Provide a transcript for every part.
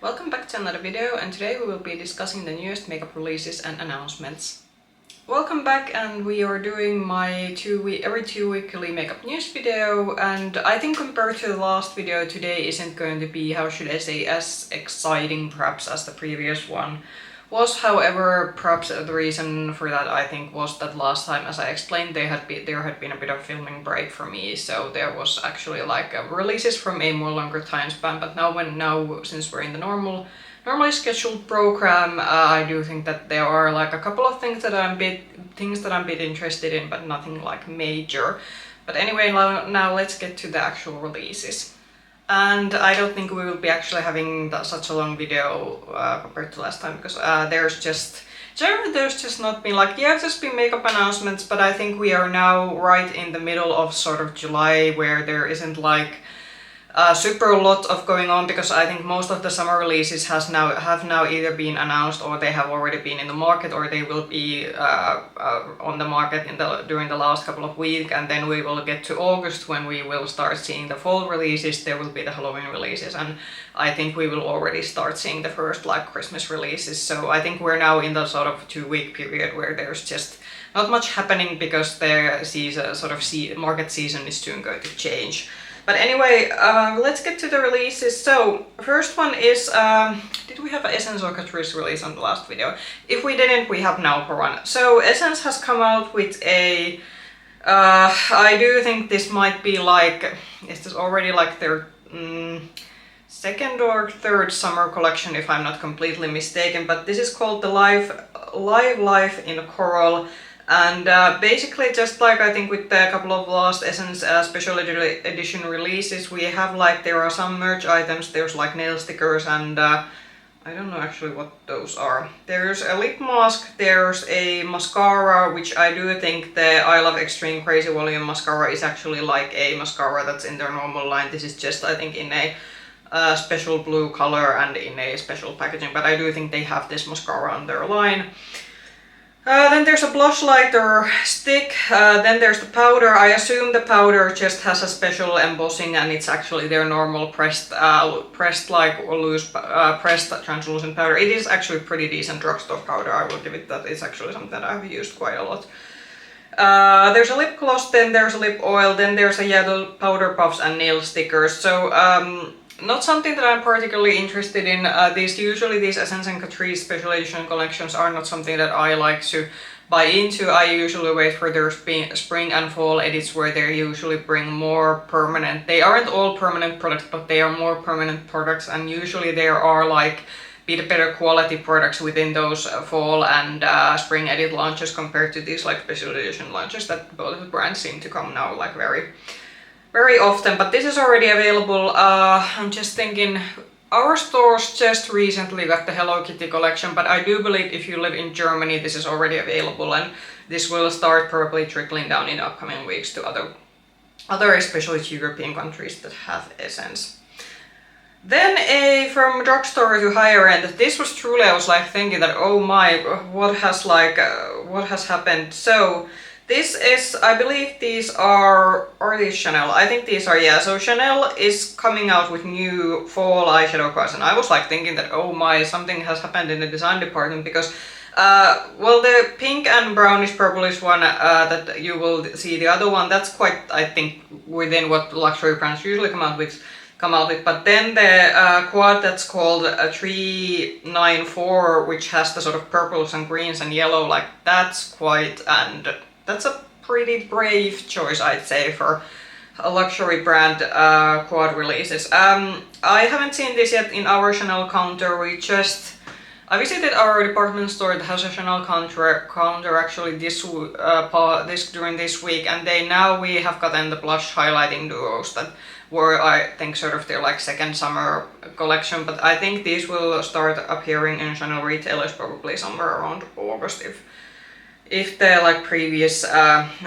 Welcome back to another video, and today we will be discussing the newest makeup releases and announcements. Welcome back, and we are doing my every 2 weekly makeup news video, and I think compared to the last video, today isn't going to be, how should I say, as exciting perhaps as the previous one was. However, perhaps the reason for that I think was that last time, as I explained, there had been a bit of filming break for me, so there was actually like releases from a more longer time span. But now since we're in the normally scheduled program, I do think that there are like a couple of things that I'm a bit interested in, but nothing like major. But anyway, now let's get to the actual releases. And I don't think we will be actually having such a long video compared to last time, because there's just not been like, yeah, just been makeup announcements, but I think we are now right in the middle of sort of July, where there isn't like super lot of going on, because I think most of the summer releases have now either been announced, or they have already been in the market, or they will be on the market during the last couple of weeks. And then we will get to August, when we will start seeing the fall releases. There will be the Halloween releases, and I think we will already start seeing the first like Christmas releases. So I think we're now in the sort of 2-week period where there's just not much happening, because the market season is soon going to change. But anyway, let's get to the releases. So, first one is, did we have an Essence or Catrice release on the last video? If we didn't, we have now for one. So, Essence has come out with a, I do think this might be like, is this already like their second or third summer collection, if I'm not completely mistaken. But this is called the Live Life in Coral. And basically, just like I think with a couple of last Essence special edition releases, we have like, there are some merch items, there's like nail stickers, and I don't know actually what those are. There's a lip mask, there's a mascara, which I do think the I Love Extreme Crazy Volume mascara is actually like a mascara that's in their normal line. This is just, I think, in a special blue color and in a special packaging, but I do think they have this mascara on their line. Then there's a blush lighter stick, then there's the powder. I assume the powder just has a special embossing, and it's actually their normal pressed like loose pressed translucent powder. It is actually pretty decent drugstore powder, I will give it that. It's actually something that I've used quite a lot. There's a lip gloss, then there's a lip oil, then there's the powder puffs and nail stickers. So not something that I'm particularly interested in. Usually these Essence and Catrice special edition collections are not something that I like to buy into. I usually wait for their spring and fall edits, where they usually bring more permanent. They aren't all permanent products, but they are more permanent products, and usually there are like better quality products within those fall and spring edit launches, compared to these like special edition launches that both the brands seem to come now like very often. But this is already available. I'm just thinking, our stores just recently got the Hello Kitty collection, but I do believe if you live in Germany, this is already available, and this will start probably trickling down in upcoming weeks to other especially European countries that have Essence. Then from drugstore to higher end, this was truly, I was like thinking that, oh my, what has happened? So this is, I believe these are these Chanel? I think these are, yeah. So Chanel is coming out with new fall eyeshadow colors, and I was like thinking that, oh my, something has happened in the design department, because well, the pink and brownish purplish one that you will see, the other one, that's quite, I think, within what luxury brands usually come out with. But then the quad that's called 394, which has the sort of purples and greens and yellow, like that's that's a pretty brave choice, I'd say, for a luxury brand quad releases. I haven't seen this yet in our Chanel counter. I visited our department store that has a Chanel counter actually during this week, and we have gotten the blush highlighting duos that were, I think, sort of their like second summer collection. But I think these will start appearing in Chanel retailers probably somewhere around August, if the like previous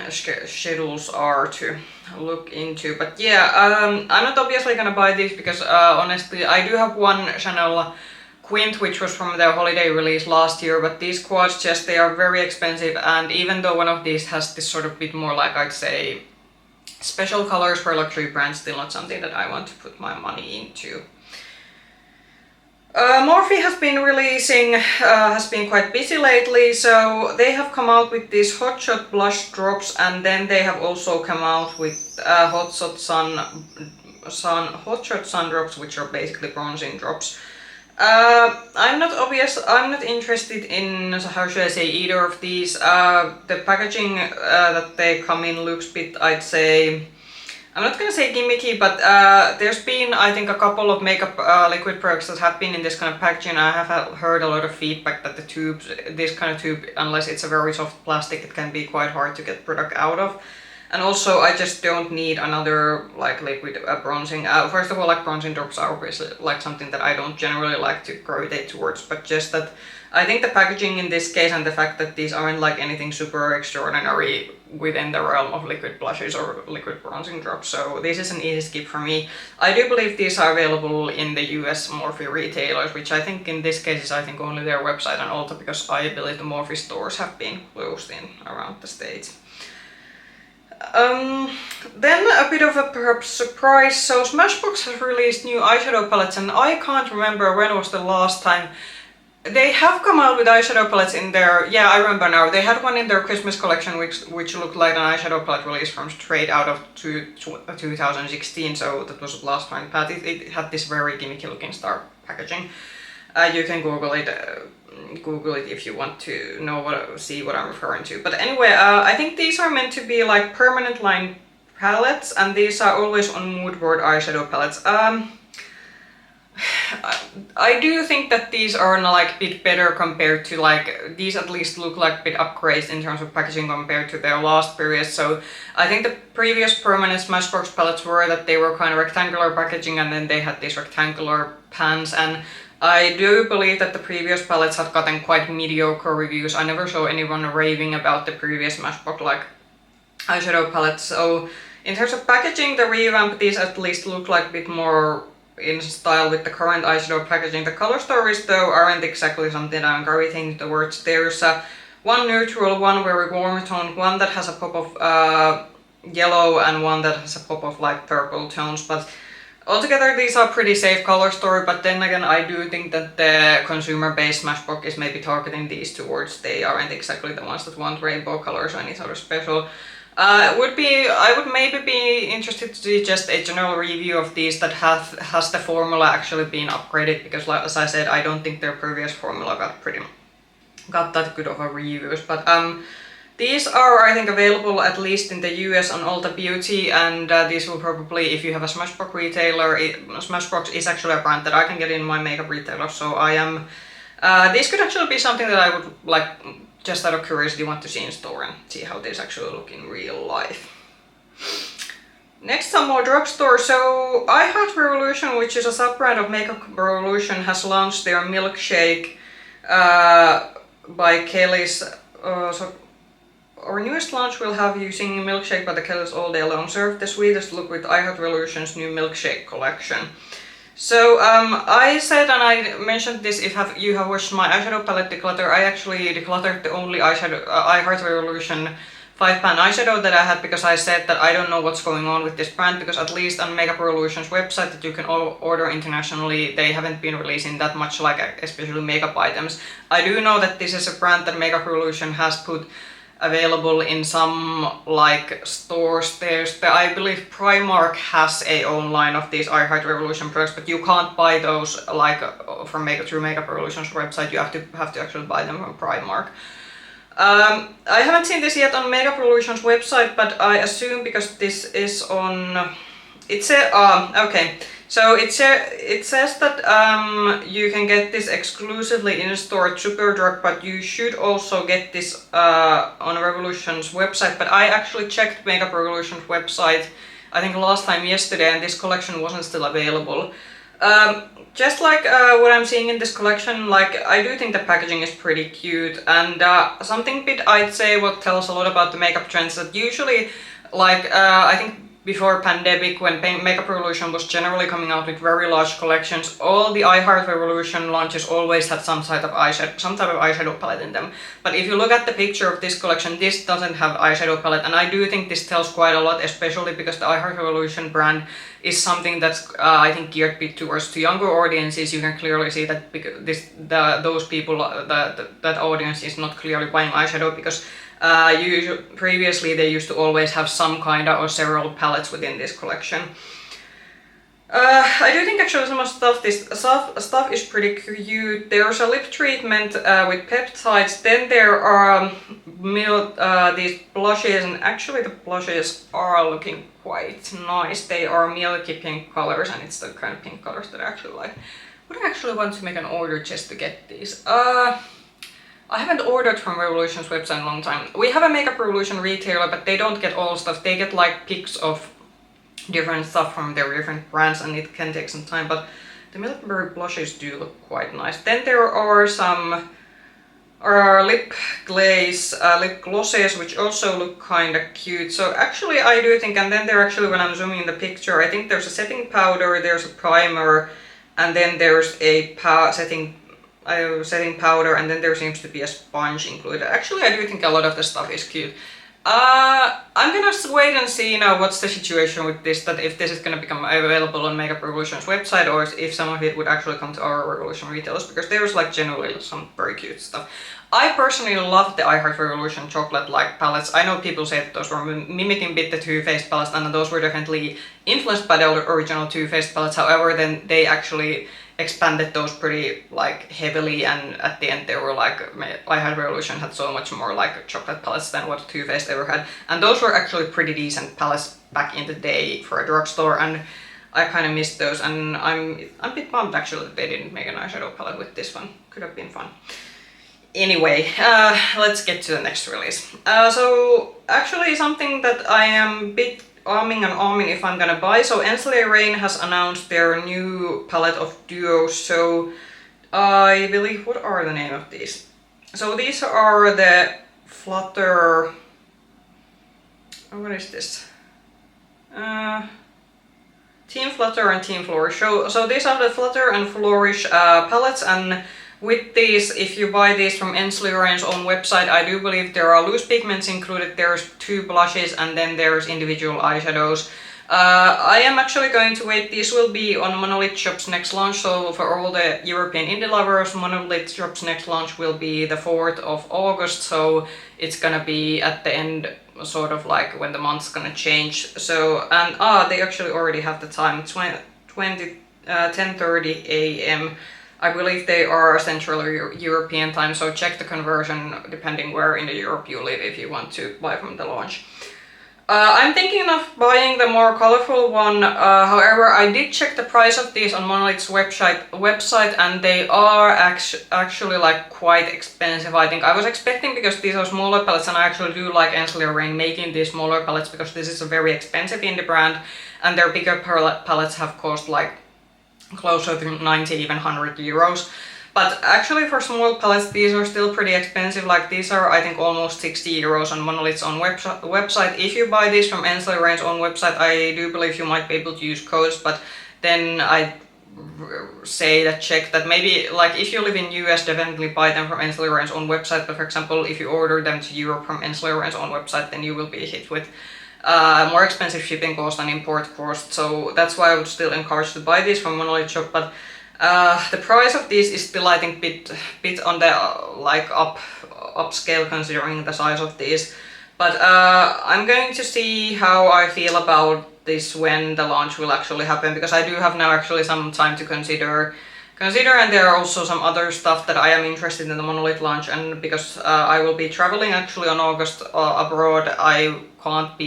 schedules are to look into. But yeah, I'm not obviously gonna buy these, because honestly I do have one Chanel Quint, which was from their holiday release last year, but these quads they are very expensive, and even though one of these has this sort of bit more like, I'd say, special colors for luxury brands, still not something that I want to put my money into. Morphe has been releasing, has been quite busy lately, so they have come out with these Hotshot blush drops, and then they have also come out with Hotshot sun drops, which are basically bronzing drops. I'm not interested in, how should I say, either of these. The packaging that they come in looks a bit, I'd say, I'm not gonna say gimmicky, but there's been, I think, a couple of makeup liquid products that have been in this kind of packaging. I have heard a lot of feedback that the tubes, this kind of tube, unless it's a very soft plastic, it can be quite hard to get product out of. And also, I just don't need another like liquid bronzing. First of all, like bronzing drops are obviously like something that I don't generally like to gravitate towards, but just that I think the packaging in this case and the fact that these aren't like anything super extraordinary within the realm of liquid blushes or liquid bronzing drops, so this is an easy skip for me. I do believe these are available in the US Morphe retailers, which I think in this case is I think only their website and Ulta, because I believe the Morphe stores have been closed in around the States. Then a bit of a perhaps surprise, so Smashbox has released new eyeshadow palettes, and I can't remember when was the last time. They have come out with eyeshadow palettes in their, yeah, I remember now, they had one in their Christmas collection which looked like an eyeshadow palette release from straight out of 2016, so that was the last time, but it had this very gimmicky looking star packaging. You can Google it if you want to know see what I'm referring to. But anyway, I think these are meant to be like permanent line palettes, and these are always on mood board eyeshadow palettes. I do think that these are like a bit better compared to, like, these at least look like a bit upgraded in terms of packaging compared to their last period. So I think the previous permanent Smashbox palettes were that they were kind of rectangular packaging, and then they had these rectangular pans, and I do believe that the previous palettes have gotten quite mediocre reviews. I never saw anyone raving about the previous Smashbox like eyeshadow palettes. So in terms of packaging, the revamp, these at least look like a bit more in style with the current eyeshadow packaging. The color stories though aren't exactly something I'm gravitating towards. There's one neutral, one very warm tone, one that has a pop of yellow, and one that has a pop of like purple tones, but altogether these are pretty safe color story. But then again, I do think that the consumer-based Smashbox is maybe targeting these towards, they aren't exactly the ones that want rainbow colors or any sort of special. I would maybe be interested to see just a general review of these that has the formula actually been upgraded, because like, as I said, I don't think their previous formula got that good of a reviews. But these are, I think, available at least in the US on Ulta Beauty, and these will probably, if you have a Smashbox retailer, Smashbox is actually a brand that I can get in my makeup retailer, so I am, these could actually be something that I would like, just out of curiosity, want to see in store and see how these actually look in real life. Next, some more drugstore. So Heart Revolution, which is a sub-brand of Makeup Revolution, has launched their milkshake by Kelly's. So our newest launch will have you singing Milkshake by the Kellys all day long. Serve the sweetest look with Heart Revolution's new milkshake collection. So I said, and I mentioned this, if you have watched my eyeshadow palette declutter, I actually decluttered the only eyeshadow Heart Revolution 5-pan eyeshadow that I had, because I said that I don't know what's going on with this brand, because at least on Makeup Revolution's website that you can order internationally, they haven't been releasing that much, like especially makeup items. I do know that this is a brand that Makeup Revolution has put available in some like stores. I believe Primark has a own line of these Heart Revolution products, but you can't buy those like through Makeup Revolution's website. You have to actually buy them from Primark. I haven't seen this yet on Makeup Revolution's website, but I assume because this is on, it's a okay. So it says that you can get this exclusively in store at Superdrug, but you should also get this on Revolution's website. But I actually checked Makeup Revolution's website, I think last time yesterday, and this collection wasn't still available. Just like what I'm seeing in this collection, like I do think the packaging is pretty cute, and something bit I'd say what tells a lot about the makeup trends that usually, like I think before pandemic, when Makeup Revolution was generally coming out with very large collections, all the Heart Revolution launches always had some type of eyeshadow palette in them. But if you look at the picture of this collection, this doesn't have eyeshadow palette, and I do think this tells quite a lot, especially because the Heart Revolution brand is something that's I think geared a bit towards to younger audiences. You can clearly see that those people, that audience is not clearly buying eyeshadow, because previously they used to always have some kind of or several palettes within this collection. I do think actually some of this stuff is pretty cute. There's a lip treatment with peptides, then there are these blushes, and actually the blushes are looking quite nice. They are milky pink colors, and it's the kind of pink colors that I actually like. Would I actually want to make an order just to get these? I haven't ordered from Revolution's website in a long time. We have a Makeup Revolution retailer, but they don't get all stuff. They get like pics of different stuff from their different brands, and it can take some time, but the Milkberry blushes do look quite nice. Then there are some lip glaze, lip glosses, which also look kind of cute. So actually I do think, and then there actually, when I'm zooming in the picture, I think there's a setting powder, there's a primer, and then there's a setting powder, and then there seems to be a sponge included. Actually, I do think a lot of the stuff is cute. I'm gonna wait and see now what's the situation with this, that if this is gonna become available on Makeup Revolution's website, or if some of it would actually come to our Revolution retailers, because there's like generally some very cute stuff. I personally love the Heart Revolution chocolate-like palettes. I know people say that those were mimicking a bit the Too Faced palettes, and those were definitely influenced by the original Too Faced palettes. However, then they actually expanded those pretty like heavily, and at the end they were like, Heart Revolution had so much more like chocolate palettes than what Too Faced ever had, and those were actually pretty decent palettes back in the day for a drugstore, and I kind of missed those, and I'm a bit bummed actually that they didn't make an eyeshadow palette with this one. Could have been fun. Anyway, let's get to the next release. So actually something that I am a bit arming if I'm gonna buy. So Ensley has announced their new palette of duos. So I believe, what are the name of these? So these are the Flutter, what is this? Team Flutter and Team Flourish. So these are the Flutter and Flourish palettes, and with these, if you buy these from Ensley own website, I do believe there are loose pigments included. There's 2 blushes, and then there's individual eyeshadows. I am actually going to wait. These will be on Monolith Shop's next launch, so for all the European indie lovers, Monolith Shop's next launch will be the 4th of August, so it's gonna be at the end, sort of like when the month's gonna change. So, and they actually already have the time, 10:30 a.m. I believe they are Central European time, so check the conversion depending where in Europe you live if you want to buy from the launch. I'm thinking of buying the more colorful one, however I did check the price of these on Monolith's website, and they are actually like quite expensive. I think I was expecting, because these are smaller palettes, and I actually do like Ensley making these smaller palettes, because this is a very expensive indie brand, and their bigger palettes have cost like closer to 90, even 100 euros. But actually for small palettes these are still pretty expensive. Like these are I think almost 60 euros on Monolith's own website. If you buy these from Ensley own website, I do believe you might be able to use codes, but then I say that check that maybe, like if you live in US, definitely buy them from Ensley own website, but for example if you order them to Europe from Ensley own website, then you will be hit with more expensive shipping cost and import cost. So that's why I would still encourage to buy these from Monolith Shop, but the price of these is still I think bit on the like upscale considering the size of these. But I'm going to see how I feel about this when the launch will actually happen, because I do have now actually some time to consider, and there are also some other stuff that I am interested in the Monolith launch, and because I will be traveling actually on August abroad, I won't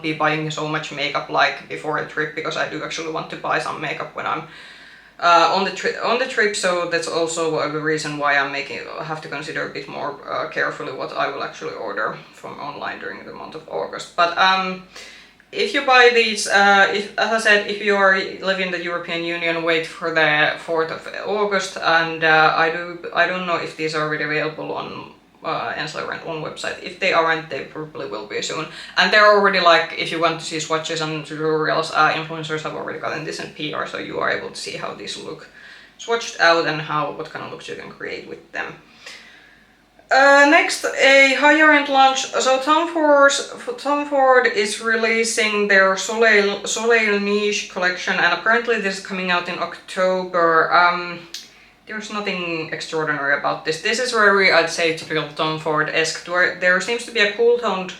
be buying so much makeup like before the trip, because I do actually want to buy some makeup when I'm on the trip. So that's also a reason why I have to consider a bit more carefully what I will actually order from online during the month of August. But if you buy these, as I said, if you live in the European Union, wait for the 4th of August, and I don't know if these are already available on Ensley own website. If they aren't, they probably will be soon. And they're already like, if you want to see swatches and tutorials, influencers have already gotten this in PR, so you are able to see how these look swatched out and what kind of looks you can create with them. Next, a higher end launch. So Tom Ford is releasing their Soleil Neige collection, and apparently this is coming out in October. There's nothing extraordinary about this. This is very, I'd say, typical Tom Ford-esque. There seems to be a cool toned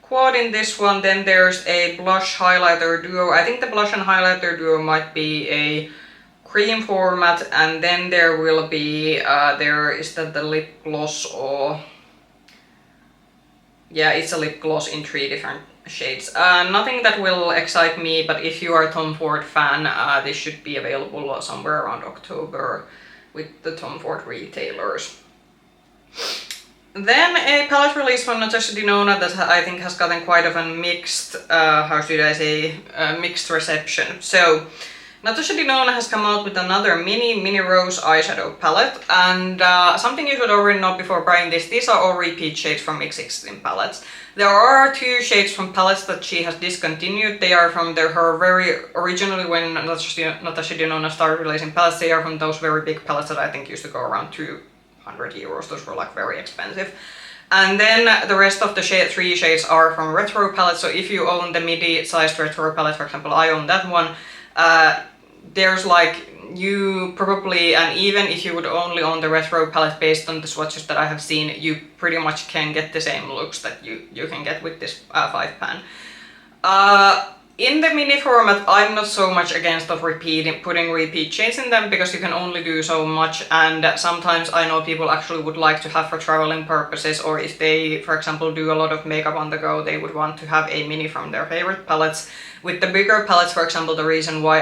quad in this one. Then there's a blush highlighter duo. I think the blush and highlighter duo might be a cream format, and then there will be is that the lip gloss, or yeah, it's a lip gloss in 3 different shades. Nothing that will excite me, but if you are a Tom Ford fan, this should be available somewhere around October with the Tom Ford retailers. Then a palette release from Natasha Denona that I think has gotten quite of a mixed, mixed reception. So Natasha Denona has come out with another Mini Rose eyeshadow palette, and something you should already know before buying this, these are all repeat shades from Mix Extreme palettes. There are 2 shades from palettes that she has discontinued. They are from her very originally, when Natasha Denona started releasing palettes, they are from those very big palettes that I think used to go around 200 euros. Those were like very expensive. And then the rest of the 3 shades are from retro palettes. So if you own the midi-sized retro palette, for example, I own that one. There's like, you probably, and even if you would only own the retro palette based on the swatches that I have seen, you pretty much can get the same looks that you can get with this 5-pan. In the mini format, I'm not so much against putting repeat shades in them, because you can only do so much, and sometimes I know people actually would like to have for traveling purposes, or if they, for example, do a lot of makeup on the go, they would want to have a mini from their favorite palettes. With the bigger palettes, for example, the reason why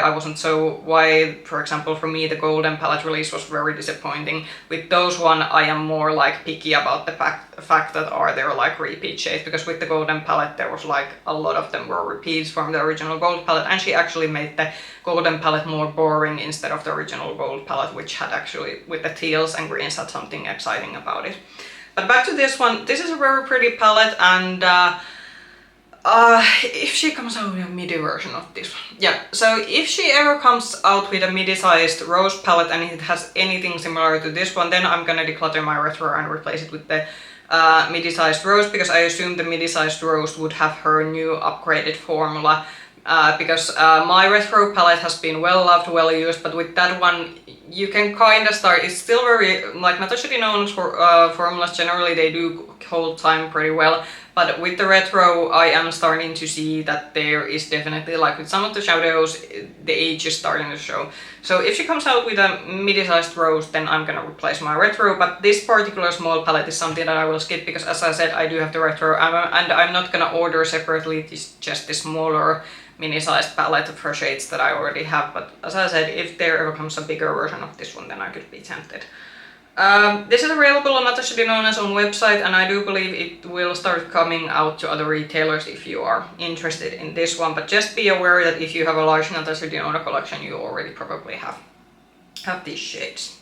for example, for me the golden palette release was very disappointing. With those one, I am more like picky about the fact that they're like repeat shades, because with the golden palette there was like a lot of them were repeats from the original gold palette, and she actually made the golden palette more boring instead of the original gold palette, which had actually, with the teals and greens, had something exciting about it. But back to this one, this is a very pretty palette, and if she comes out with a midi version of this one. Yeah, so if she ever comes out with a midi-sized rose palette and it has anything similar to this one, then I'm gonna declutter my retro and replace it with the midi-sized rose, because I assume the midi-sized rose would have her new upgraded formula. Because my retro palette has been well loved, well used, but with that one you can kind of start, it's still very, like Natasha Denona's formulas generally, they do hold time pretty well, but with the retro I am starting to see that there is definitely, like with some of the shadows, the age is starting to show. So if she comes out with a midi-sized rose, then I'm gonna replace my retro, but this particular small palette is something that I will skip, because as I said, I do have the retro, and I'm not gonna order separately just the smaller mini-sized palette for shades that I already have. But as I said, if there ever comes a bigger version of this one, then I could be tempted. This is available on Natasha Denona's own website, and I do believe it will start coming out to other retailers if you are interested in this one. But just be aware that if you have a large Natasha Denona collection, you already probably have these shades.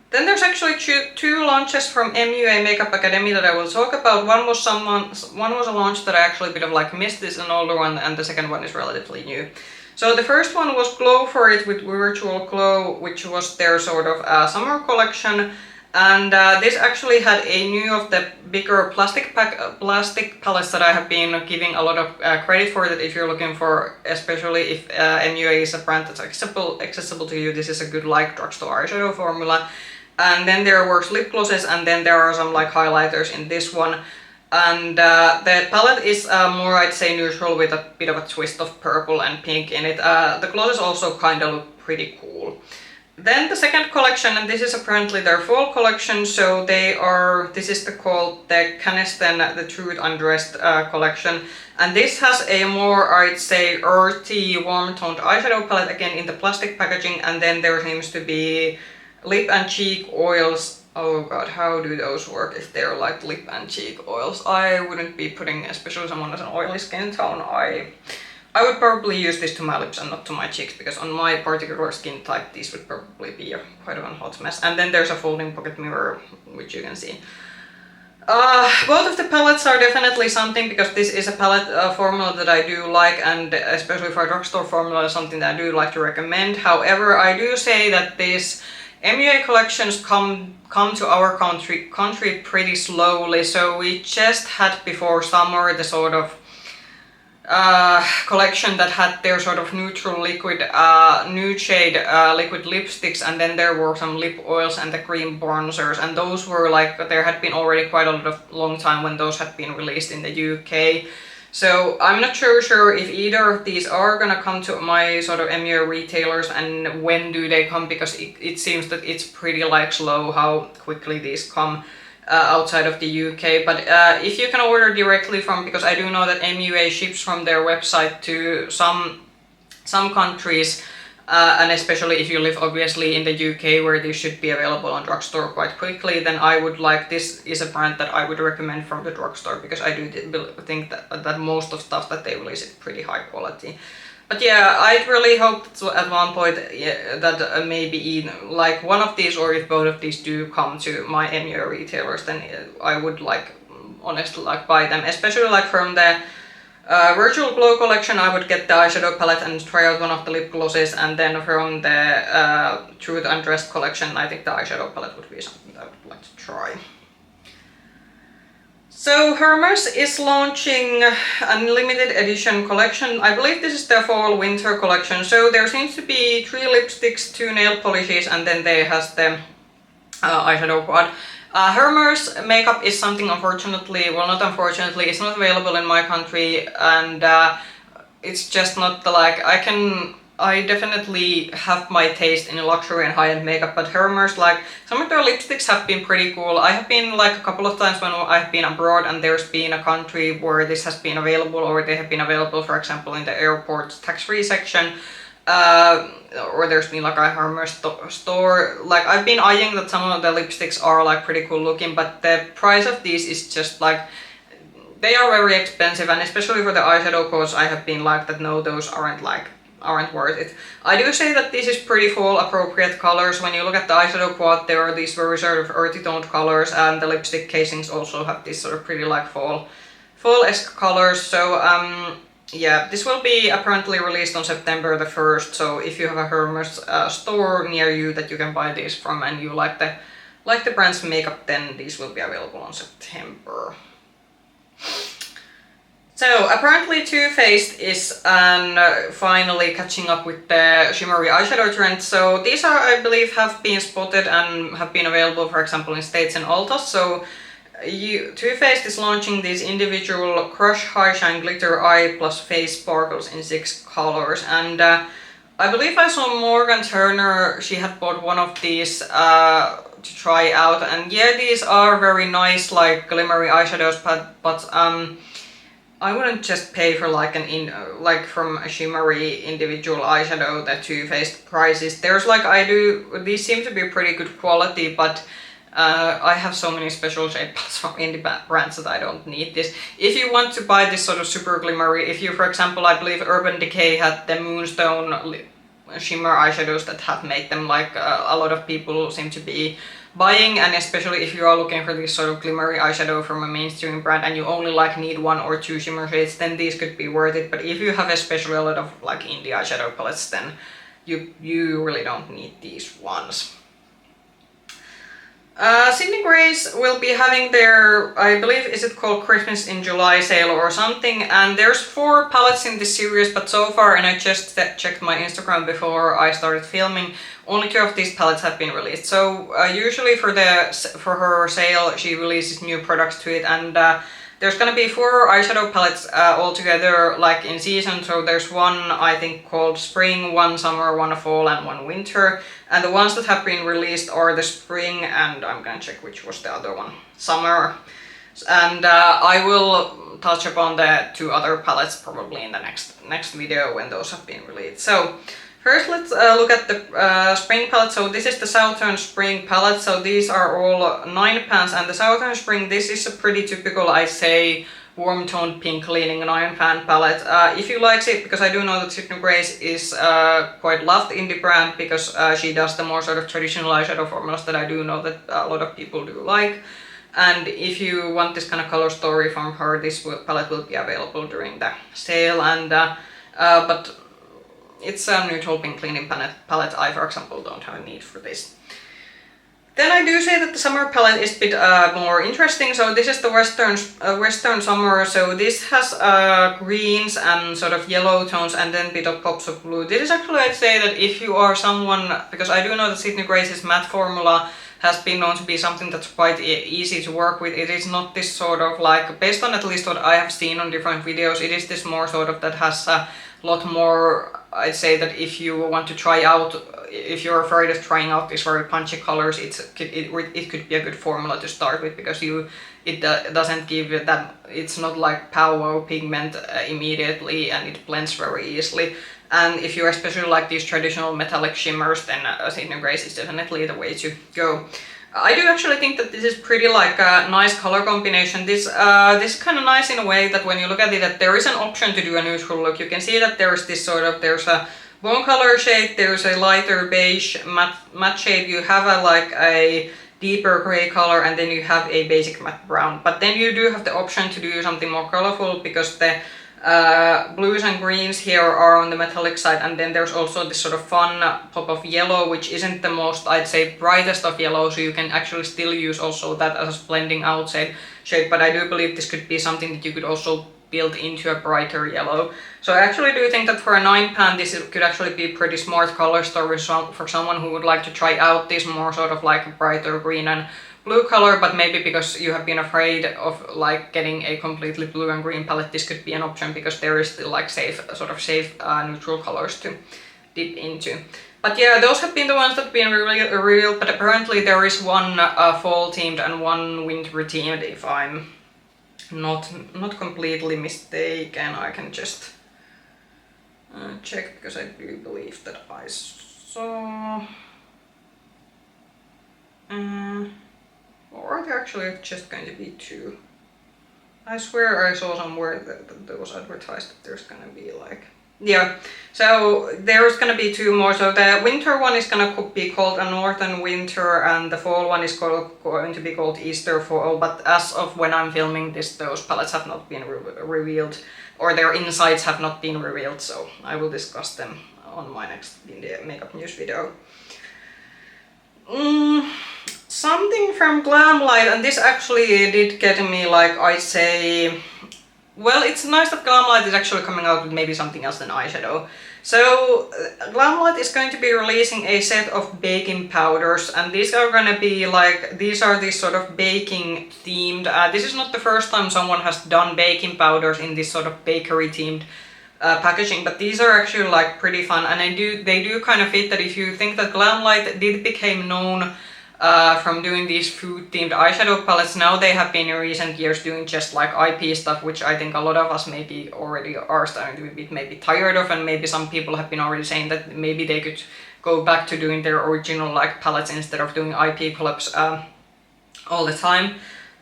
Then there's actually two launches from MUA Makeup Academy that I will talk about. One was a launch that I actually missed. This is an older one, and the second one is relatively new. So the first one was Glow For It with Virtual Glow, which was their sort of summer collection. And this actually had a new of the bigger plastic palettes that I have been giving a lot of credit for. That if you're looking for, especially if MUA is a brand that's accessible to you, this is a good drugstore eyeshadow formula. And then there were lip glosses, and then there are some highlighters in this one. And the palette is more, I'd say, neutral with a bit of a twist of purple and pink in it. The glosses also kind of look pretty cool. Then the second collection, and this is apparently their fall collection, so this is called the Canesten, the Truth Undressed collection. And this has a more, I'd say, earthy, warm-toned eyeshadow palette, again in the plastic packaging, and then there seems to be lip and cheek oils. Oh god, how do those work if they're like lip and cheek oils? I wouldn't be putting, especially someone with an oily skin tone, I would probably use this to my lips and not to my cheeks, because on my particular skin type these would probably be quite of a hot mess. And then there's a folding pocket mirror, which you can see. Both of the palettes are definitely something, because this is a palette formula that I do like, and especially for a drugstore formula, something that I do like to recommend. However, I do say that these MUA collections come to our country pretty slowly. So we just had before summer the sort of collection that had their sort of neutral liquid, nude shade liquid lipsticks, and then there were some lip oils and the cream bronzers, and those were like, there had been already quite a lot of long time when those had been released in the UK. So I'm not sure if either of these are gonna come to my sort of MUA retailers, and when do they come, because it seems that it's pretty like slow how quickly these come outside of the UK. But if you can order directly from, because I do know that MUA ships from their website to some countries, and especially if you live obviously in the UK, where they should be available on drugstore quite quickly, then I would like, this is a brand that I would recommend from the drugstore, because I do think that most of stuff that they release is pretty high quality. But yeah, I'd really hope at one point that maybe like one of these, or if both of these do come to my MUA retailers, then I would like honestly like buy them, especially like from the Virtual Glow collection. I would get the eyeshadow palette and try out one of the lip glosses, and then from the Truth Undressed collection, I think the eyeshadow palette would be something that I would like to try. So Hermes is launching a limited edition collection. I believe this is the fall winter collection. So there seems to be 3 lipsticks, 2 nail polishes, and then there has the eyeshadow quad. Hermes makeup is something, unfortunately, well, not unfortunately, it's not available in my country, and it's just not the like, I definitely have my taste in luxury and high-end makeup, but Hermes, like, some of their lipsticks have been pretty cool. I have been like a couple of times when I've been abroad and there's been a country where this has been available, or they have been available, for example, in the airport's tax-free section, or there's been like a Hermes store. Like, I've been eyeing that some of the lipsticks are like pretty cool looking, but the price of these is just like, they are very expensive, and especially for the eyeshadow coats, I have been like that, no, those aren't worth it. I do say that this is pretty fall appropriate colors. When you look at the eyeshadow quad, there are these very sort of earthy toned colors, and the lipstick casings also have this sort of pretty like fall-esque colors. So yeah, this will be apparently released on September the 1st, so if you have a Hermes store near you that you can buy these from, and you like the brand's makeup, then these will be available on September. So apparently Too Faced is finally catching up with the shimmery eyeshadow trend. So these are, I believe, have been spotted and have been available, for example, in States and Ulta. So Too Faced is launching these individual Crush High Shine Glitter Eye plus Face Sparkles in 6 colors. And I believe I saw Morgan Turner, she had bought one of these to try out. And yeah, these are very nice, like glimmery eyeshadows, but I wouldn't just pay for like from a shimmery individual eyeshadow the Too Faced prices. There's like, these seem to be pretty good quality, but I have so many special shade palettes from indie brands that I don't need this. If you want to buy this sort of super glimmery, if you, for example, I believe Urban Decay had the Moonstone shimmer eyeshadows that have made them like a lot of people seem to be buying, and especially if you are looking for this sort of glimmery eyeshadow from a mainstream brand and you only like need 1 or 2 shimmer shades, then these could be worth it. But if you have especially a lot of like indie eyeshadow palettes, then you really don't need these ones. Sydney Grace will be having their, I believe, is it called Christmas in July sale or something, and there's 4 palettes in this series, but so far, and I just checked my Instagram before I started filming, only 2 of these palettes have been released. So usually for her sale, she releases new products to it, and there's gonna be 4 eyeshadow palettes altogether, like in season. So there's one, I think, called Spring, 1 Summer, 1 Fall, and 1 Winter. And the ones that have been released are the Spring, and I'm gonna check which was the other one, Summer. And I will touch upon the 2 other palettes probably in the next video when those have been released. So first let's look at the Spring palette. So this is the Southern Spring palette. So these are all 9 pans, and the Southern Spring, this is a pretty typical, I say, warm toned pink leaning 9 pan palette. If you like it, because I do know that Sydney Grace is quite loved in the brand, because she does the more sort of traditional eyeshadow formulas that I do know that a lot of people do like. And if you want this kind of color story from her, this palette will be available during the sale. And but it's a neutral pink cleaning palette. I, for example, don't have a need for this. Then I do say that the summer palette is a bit more interesting. So this is the Western Summer. So this has greens and sort of yellow tones and then a bit of pops of blue. This is actually, I'd say that if you are someone, because I do know that Sydney Grace's matte formula has been known to be something that's quite easy to work with. It is not this sort of like, based on at least what I have seen on different videos, it is this more sort of that has a lot more, I'd say that if you want to try out, if you're afraid of trying out these very punchy colors, it could be a good formula to start with, because it doesn't give you that, it's not like powwow pigment immediately, and it blends very easily. And if you especially like these traditional metallic shimmers, then Sydney Grace is definitely the way to go. I do actually think that this is pretty like a nice color combination. This is kind of nice in a way that when you look at it, that there is an option to do a neutral look. You can see that there is this sort of, there's a bone color shade, there's a lighter beige matte shade, you have a like a deeper gray color, and then you have a basic matte brown. But then you do have the option to do something more colorful, because the blues and greens here are on the metallic side, and then there's also this sort of fun pop of yellow, which isn't the most, I'd say, brightest of yellow, so you can actually still use also that as a blending out shade. But I do believe this could be something that you could also build into a brighter yellow. So I actually do think that for a 9 pan this could actually be a pretty smart color story for someone who would like to try out this more sort of like brighter green and blue color, but maybe because you have been afraid of like getting a completely blue and green palette, this could be an option, because there is still like safe neutral colors to dip into. But yeah, those have been the ones that have been revealed, but apparently there is one fall themed and one winter themed, if I'm not completely mistaken. I can just check, because I do believe that I saw. Or are there actually just going to be 2? I swear I saw somewhere that was advertised that there's gonna be like... Yeah, so there's gonna be 2 more. So the winter one is gonna be called a Northern Winter, and the fall one is going to be called Easter Fall. But as of when I'm filming this, those palettes have not been revealed, or their insides have not been revealed, so I will discuss them on my next makeup news video. Something from Glamlite, and this actually did get me, like, I say, well, it's nice that Glamlite is actually coming out with maybe something else than eyeshadow. So Glamlite is going to be releasing a set of baking powders, and these are gonna be like, these are these sort of baking themed. This is not the first time someone has done baking powders in this sort of bakery themed packaging, but these are actually like pretty fun, and they do kind of fit that if you think that Glamlite did become known from doing these food themed eyeshadow palettes. Now they have been in recent years doing just like IP stuff, which I think a lot of us maybe already are starting to be a bit maybe tired of, and maybe some people have been already saying that maybe they could go back to doing their original like palettes instead of doing IP collabs all the time.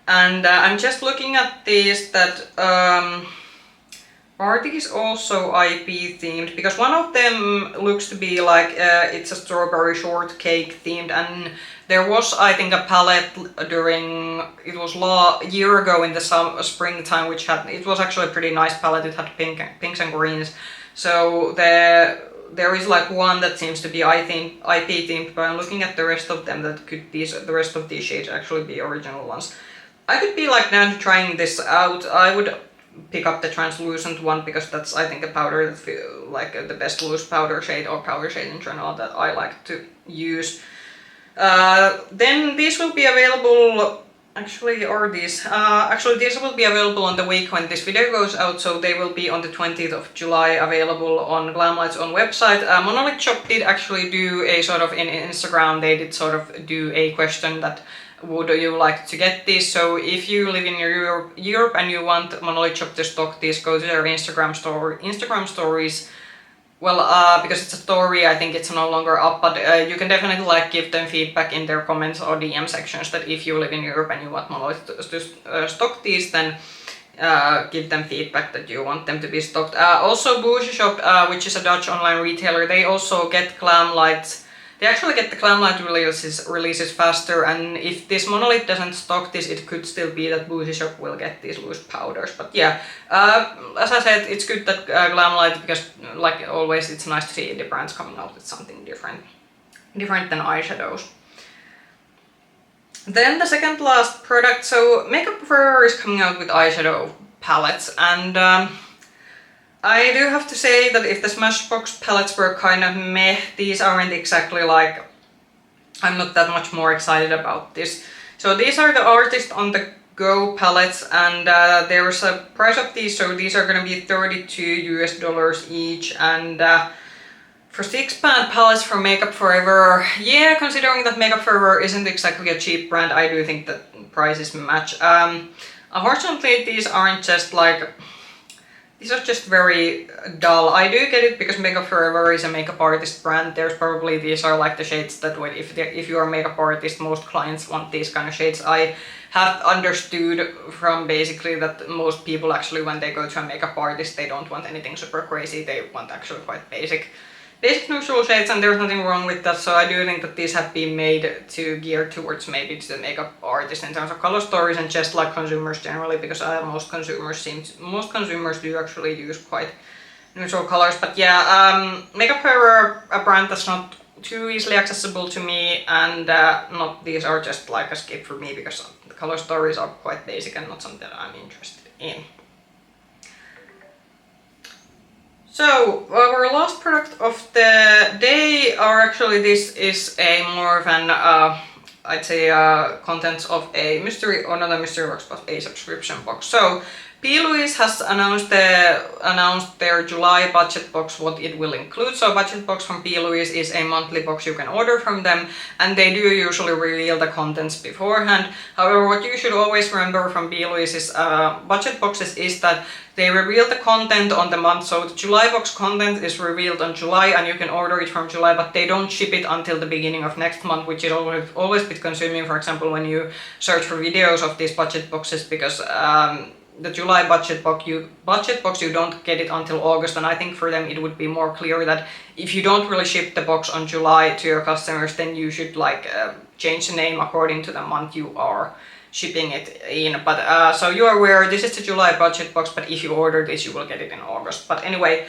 And I'm just looking at these that are these also IP themed, because one of them looks to be like it's a strawberry shortcake themed, and there was, I think, a palette during, it was a year ago in the springtime, which had, it was actually a pretty nice palette. It had pinks and greens. So there is like one that seems to be IP themed, but I'm looking at the rest of them that could the rest of these shades actually be original ones. I could be like now trying this out. I would pick up the translucent one, because that's, I think, a powder that feels like the best loose powder shade or powder shade in general that I like to use. Then these will be available, actually, or these, actually these will be available on the week when this video goes out, so they will be on the 20th of July available on Glamlite's own website. Monolith Shop did actually do a sort of, in Instagram, they did sort of do a question that would you like to get these. So if you live in Europe and you want Monolith Shop to stock these, go to their Instagram stories. Well, because it's a story, I think it's no longer up, but you can definitely like give them feedback in their comments or DM sections that if you live in Europe and you want Monolith to stock these, then give them feedback that you want them to be stocked. Also Bougie Shop, which is a Dutch online retailer, they also get Glamlite. they actually get the Glamlite releases faster, and if this monolith doesn't stock this, it could still be that Plouise shop will get these loose powders. But yeah, as I said, it's good that Glamlite, because like always, it's nice to see the brands coming out with something different than eyeshadows. Then the second last product, so Makeup Forever is coming out with eyeshadow palettes, and I do have to say that if the Smashbox palettes were kind of meh, these aren't exactly like, I'm not that much more excited about this. So these are the Artist on the Go palettes, and there's a price of these, so these are gonna be $32 US each, and for 6 pan palettes from Makeup Forever, yeah, considering that Makeup Forever isn't exactly a cheap brand, I do think that prices match. Unfortunately, these aren't just like, these are just very dull. I do get it because Makeup Forever is a makeup artist brand. There's probably, these are like the shades that if you are a makeup artist, most clients want these kind of shades. I have understood from basically that most people actually, when they go to a makeup artist, they don't want anything super crazy. They want actually quite basic neutral shades, and there's nothing wrong with that. So I do think that these have been made to gear towards maybe to the makeup artist in terms of color stories, and just like consumers generally, because most consumers do actually use quite neutral colors. But yeah, Makeup Forever, a brand that's not too easily accessible to me, and these are just like a skip for me because the color stories are quite basic and not something that I'm interested in. So our last product of the day are actually, this is a more of an I'd say contents of a mystery, or not a mystery box, but a subscription box. So Plouise has announced their July budget box, what it will include. So budget box from Plouise is a monthly box you can order from them, and they do usually reveal the contents beforehand. However, what you should always remember from Plouise's budget boxes is that they reveal the content on the month. So the July box content is revealed on July, and you can order it from July, but they don't ship it until the beginning of next month, which is always a bit consuming, for example, when you search for videos of these budget boxes, because the July budget box you don't get it until August, and I think for them it would be more clear that if you don't really ship the box on July to your customers, then you should like change the name according to the month you are shipping it in. But so you are aware, this is the July budget box, but if you order this you will get it in August. But anyway,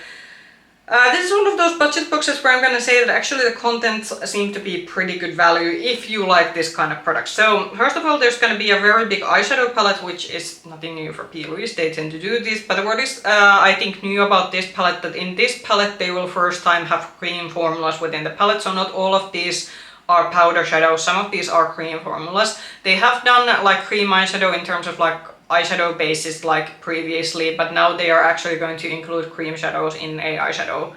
this is one of those budget boxes where I'm gonna say that actually the contents seem to be pretty good value if you like this kind of product. So first of all, there's gonna be a very big eyeshadow palette, which is nothing new for Plouise, they tend to do this. But what is I think new about this palette, that in this palette they will first time have cream formulas within the palette. So not all of these are powder shadows, some of these are cream formulas. They have done like cream eyeshadow in terms of like eyeshadow bases like previously, but now they are actually going to include cream shadows in a eyeshadow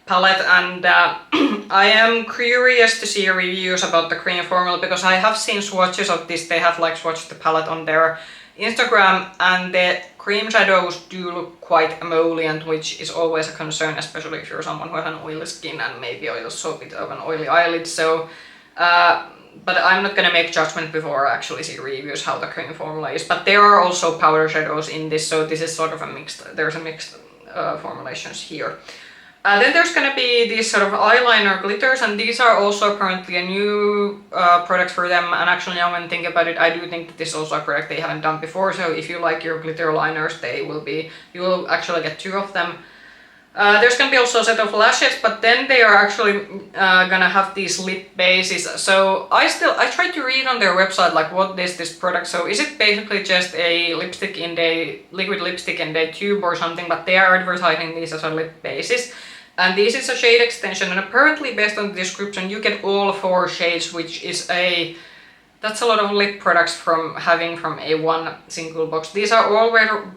palette, and I am curious to see reviews about the cream formula, because I have seen swatches of this. They have like swatched the palette on their Instagram, and the cream shadows do look quite emollient, which is always a concern, especially if you're someone who has an oily skin and maybe also a bit of an oily eyelid. So but I'm not gonna make judgment before I actually see reviews how the cream formula is. But there are also powder shadows in this, so this is sort of a mixed, there's a mixed formulations here. Then there's gonna be these sort of eyeliner glitters, and these are also currently a new product for them. And actually now when I think about it, I do think that this is also a product they haven't done before. So if you like your glitter liners, you will actually get 2 of them. There's gonna be also a set of lashes, but then they are actually gonna have these lip bases. So I tried to read on their website like what is this product. So is it basically just a lipstick in a liquid lipstick in a tube or something? But they are advertising these as a lip bases. And this is a shade extension, and apparently based on the description you get all 4 shades, which is that's a lot of lip products from a one single box. These are all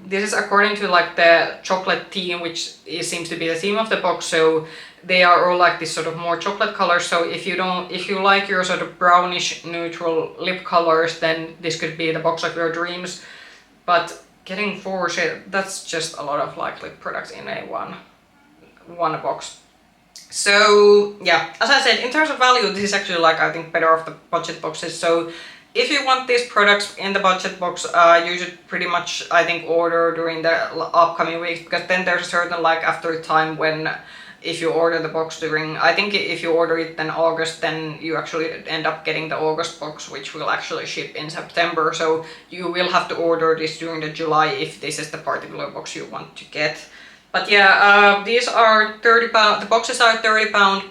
this is according to like the chocolate theme, which seems to be the theme of the box. So they are all like this sort of more chocolate colors. So if you like your sort of brownish neutral lip colors, then this could be the box of your dreams. But getting 4 shades, that's just a lot of like lip products in a one box. So yeah, as I said, in terms of value, this is actually like I think better of the budget boxes. So if you want these products in the budget box, you should pretty much I think order during the upcoming weeks, because then there's a certain like after time when if you order the box during, I think if you order it in August, then you actually end up getting the August box, which will actually ship in September. So you will have to order this during the July if this is the particular box you want to get. But yeah, these are £30, the boxes are £30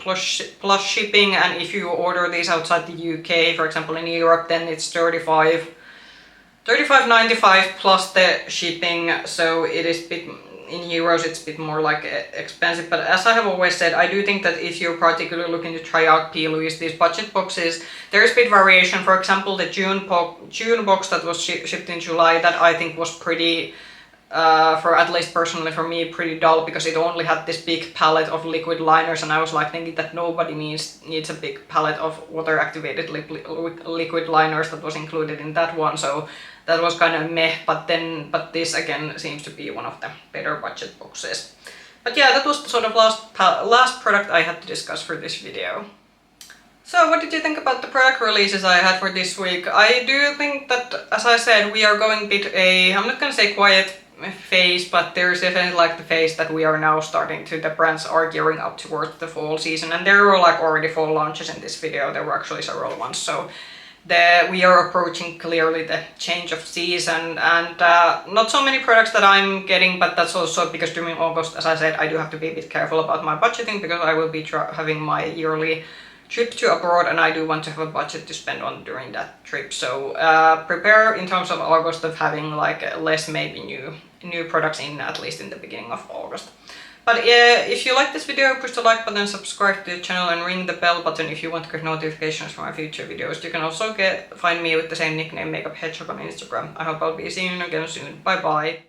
plus shipping, and if you order these outside the UK, for example in Europe, then it's 35.95 plus the shipping, so it is bit, in euros it's a bit more like expensive. But as I have always said, I do think that if you're particularly looking to try out Plouise, these budget boxes, there's a bit variation. For example, the June box that was shipped in July, that I think was pretty, for at least personally for me, pretty dull, because it only had this big palette of liquid liners, and I was like thinking that nobody needs a big palette of water activated liquid liners that was included in that one, so that was kind of meh. But this again seems to be one of the better budget boxes. But yeah, that was the sort of last product I had to discuss for this video. So what did you think about the product releases I had for this week? I do think that, as I said, we are going a bit I'm not gonna say quiet phase, but there's definitely like the phase that we are now starting to, the brands are gearing up towards the fall season, and there were like already fall launches in this video. There were actually several ones, so we are approaching clearly the change of season, and not so many products that I'm getting, but that's also because during August, as I said, I do have to be a bit careful about my budgeting, because I will be having my yearly trip to abroad, and I do want to have a budget to spend on during that trip. So prepare in terms of August of having like less maybe new products in, at least in the beginning of August. But if you like this video, push the like button, subscribe to the channel, and ring the bell button if you want to get notifications for my future videos. You can also find me with the same nickname, Makeup Hedgehog, on Instagram. I hope I'll be seeing you again soon. Bye bye!